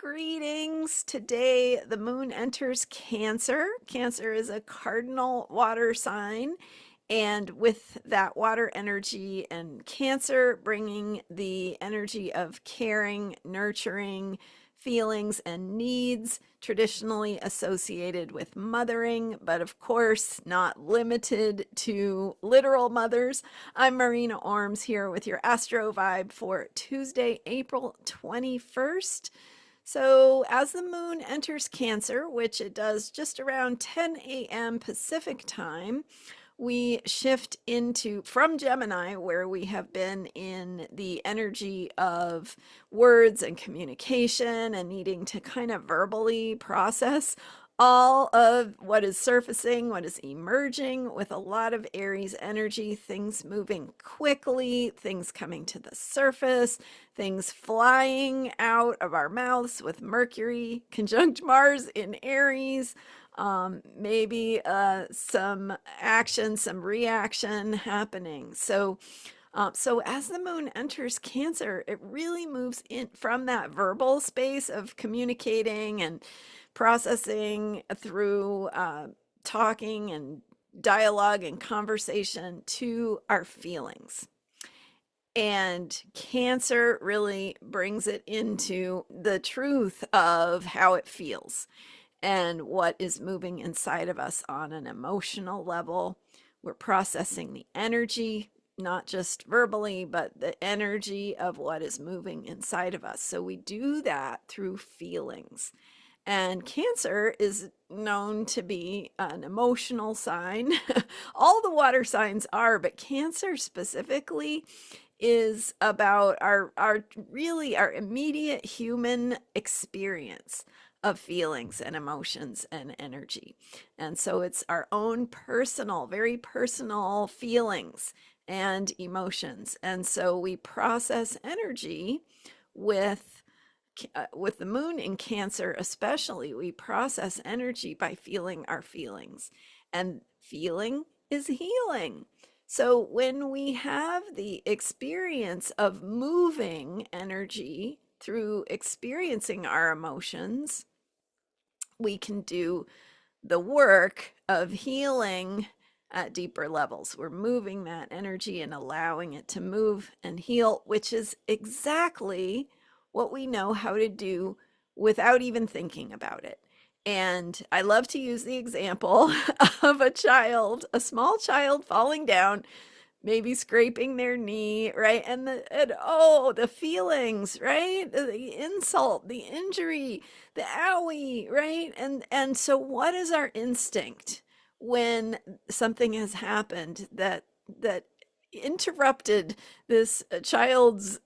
Greetings. Today, the moon enters Cancer. Cancer is a cardinal water sign. And with that water energy and Cancer bringing the energy of caring, nurturing, feelings, and needs traditionally associated with mothering, but of course not limited to literal mothers. I'm Marina Orms here with your Astro vibe for Tuesday, April 21st. So, as the moon enters Cancer, which it does just around 10 a.m. Pacific time, we shift into from Gemini, where we have been in the energy of words and communication and needing to kind of verbally process all of what is surfacing, what is emerging, with a lot of Aries energy, things moving quickly, things coming to the surface, things flying out of our mouths with Mercury conjunct Mars in Aries. Maybe some action, some reaction happening. So as the moon enters Cancer, it really moves in from that verbal space of communicating and processing through talking and dialogue and conversation to our feelings. And Cancer really brings it into the truth of how it feels and what is moving inside of us on an emotional level. We're processing the energy, not just verbally, but the energy of what is moving inside of us. So we do that through feelings. And Cancer is known to be an emotional sign. All the water signs are, but Cancer specifically is about our really our immediate human experience of feelings and emotions and energy. And so it's our own personal, very personal feelings and emotions. And so we process energy with the moon in Cancer, especially. We process energy by feeling our feelings, and feeling is healing. So when we have the experience of moving energy through experiencing our emotions, we can do the work of healing at deeper levels. We're moving that energy and allowing it to move and heal, which is exactly what we know how to do without even thinking about it. And I love to use the example of a child, a small child falling down, maybe scraping their knee, right? And the feelings, right? The insult, the injury, the owie, right? And so what is our instinct when something has happened that interrupted this child's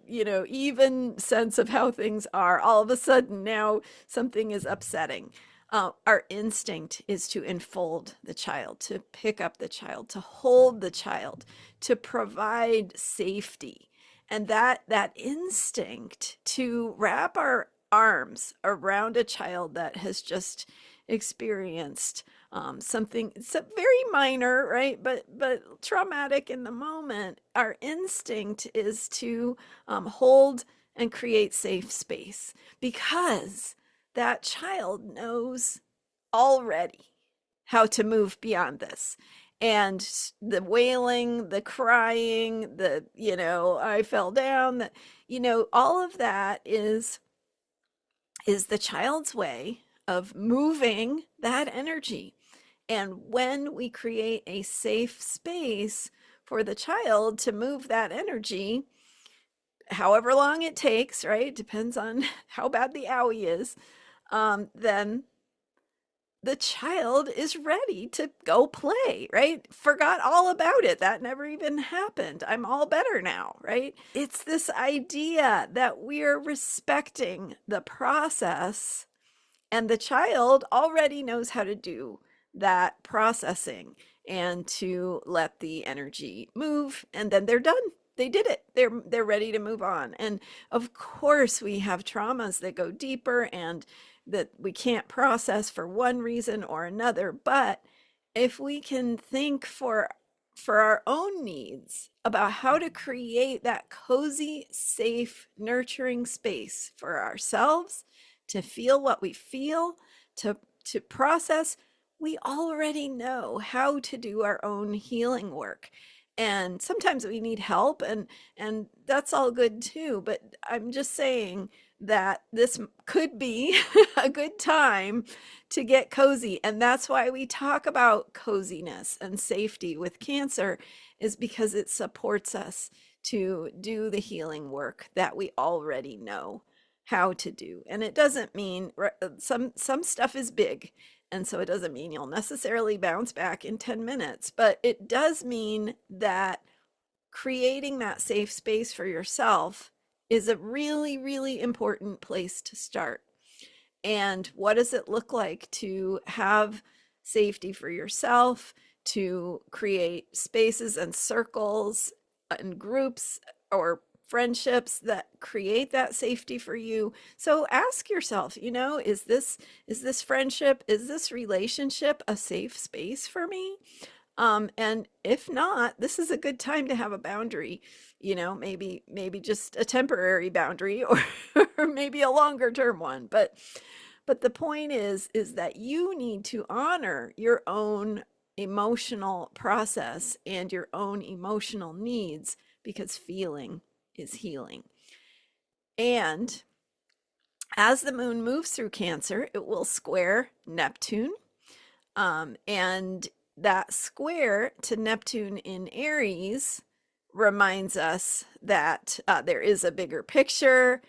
even sense of how things are? All of a sudden now something is upsetting. Our instinct is to enfold the child, to pick up the child, to hold the child, to provide safety. And that instinct to wrap our arms around a child that has just experienced something very minor, right? But traumatic in the moment. Our instinct is to hold and create safe space, because that child knows already how to move beyond this. And the wailing, the crying, I fell down, all of that is the child's way of moving that energy. And when we create a safe space for the child to move that energy, however long it takes, right? Depends on how bad the owie is. Then the child is ready to go play, right? Forgot all about it. That never even happened. I'm all better now, right? It's this idea that we're respecting the process, and the child already knows how to do that processing and to let the energy move, and then they're done. They did it. They're ready to move on. And of course we have traumas that go deeper and that we can't process for one reason or another. But if we can think for for our own needs about how to create that cozy, safe, nurturing space for ourselves to feel what we feel, to, to process, we already know how to do our own healing work. And sometimes we need help, and that's all good too. But I'm just saying that this could be a good time to get cozy. And that's why we talk about coziness and safety with Cancer, is because it supports us to do the healing work that we already know how to do. And it doesn't mean some stuff is big, and so it doesn't mean you'll necessarily bounce back in 10 minutes, but it does mean that creating that safe space for yourself is a really, really important place to start. And what does it look like to have safety for yourself, to create spaces and circles and groups or friendships that create that safety for you? So ask yourself, is this friendship, is this relationship a safe space for me? And if not, this is a good time to have a boundary, maybe just a temporary boundary, or maybe a longer term one. But the point is that you need to honor your own emotional process and your own emotional needs, because feeling is healing. And as the moon moves through Cancer, it will square Neptune. And that square to Neptune in Aries reminds us that there is a bigger picture,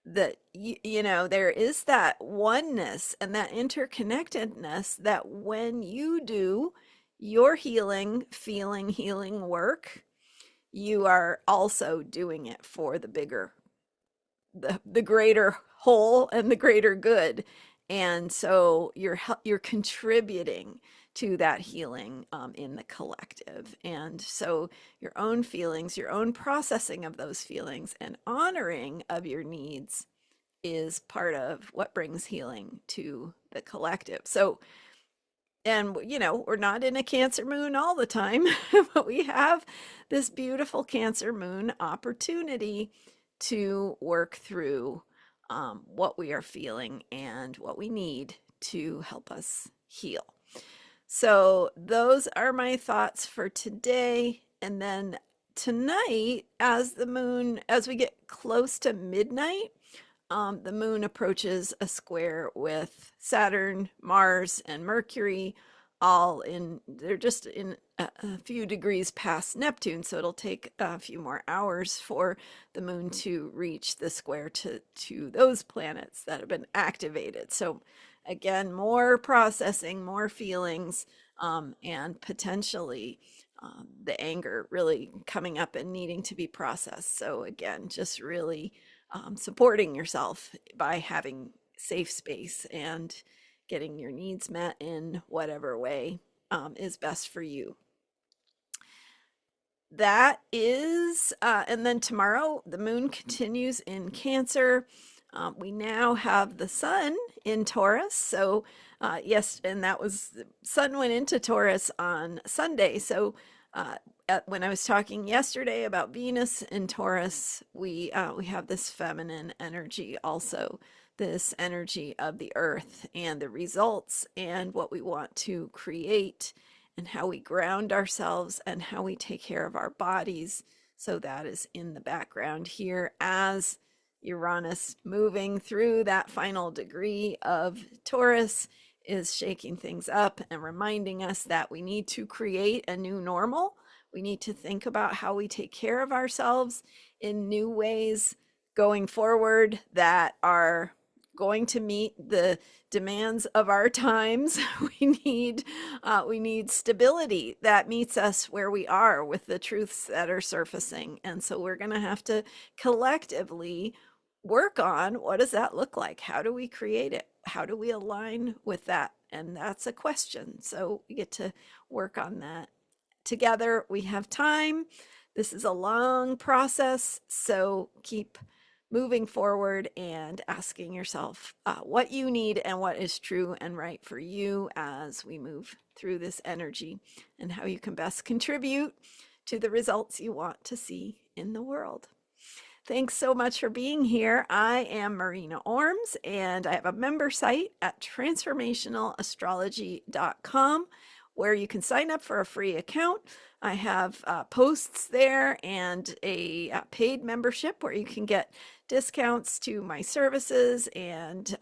that there is that oneness and that interconnectedness, that when you do your healing work, you are also doing it for the bigger, the greater whole and the greater good. And so you're contributing to that healing in the collective. And so your own feelings, your own processing of those feelings, and honoring of your needs is part of what brings healing to the collective. So, and we're not in a Cancer moon all the time, but we have this beautiful Cancer moon opportunity to work through what we are feeling and what we need to help us heal. So those are my thoughts for today. And then tonight, as we get close to midnight, the moon approaches a square with Saturn, Mars, and Mercury, they're just in a few degrees past Neptune. So it'll take a few more hours for the moon to reach the square to those planets that have been activated. So again, more processing, more feelings, and potentially the anger really coming up and needing to be processed. So again, just really supporting yourself by having safe space and getting your needs met in whatever way is best for you. That is, and then tomorrow the moon continues in Cancer. We now have the sun in Taurus. So yes, and sun went into Taurus on Sunday. So when I was talking yesterday about Venus in Taurus, we have this feminine energy also, this energy of the earth and the results and what we want to create and how we ground ourselves and how we take care of our bodies. So that is in the background here as Uranus, moving through that final degree of Taurus, is shaking things up and reminding us that we need to create a new normal. We need to think about how we take care of ourselves in new ways going forward that are going to meet the demands of our times. We need stability that meets us where we are with the truths that are surfacing. And so we're going to have to collectively work on, what does that look like? How do we create it? How do we align with that? And that's a question. So we get to work on that together. We have time. This is a long process, so keep moving forward and asking yourself what you need and what is true and right for you as we move through this energy, and how you can best contribute to the results you want to see in the world. Thanks so much for being here. I am Marina Orms, and I have a member site at transformationalastrology.com where you can sign up for a free account. I have posts there and a paid membership where you can get discounts to my services and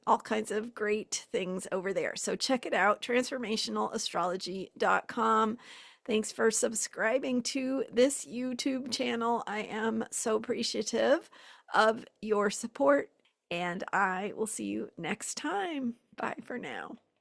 all kinds of great things over there. So check it out, transformationalastrology.com. Thanks for subscribing to this YouTube channel. I am so appreciative of your support, and I will see you next time. Bye for now.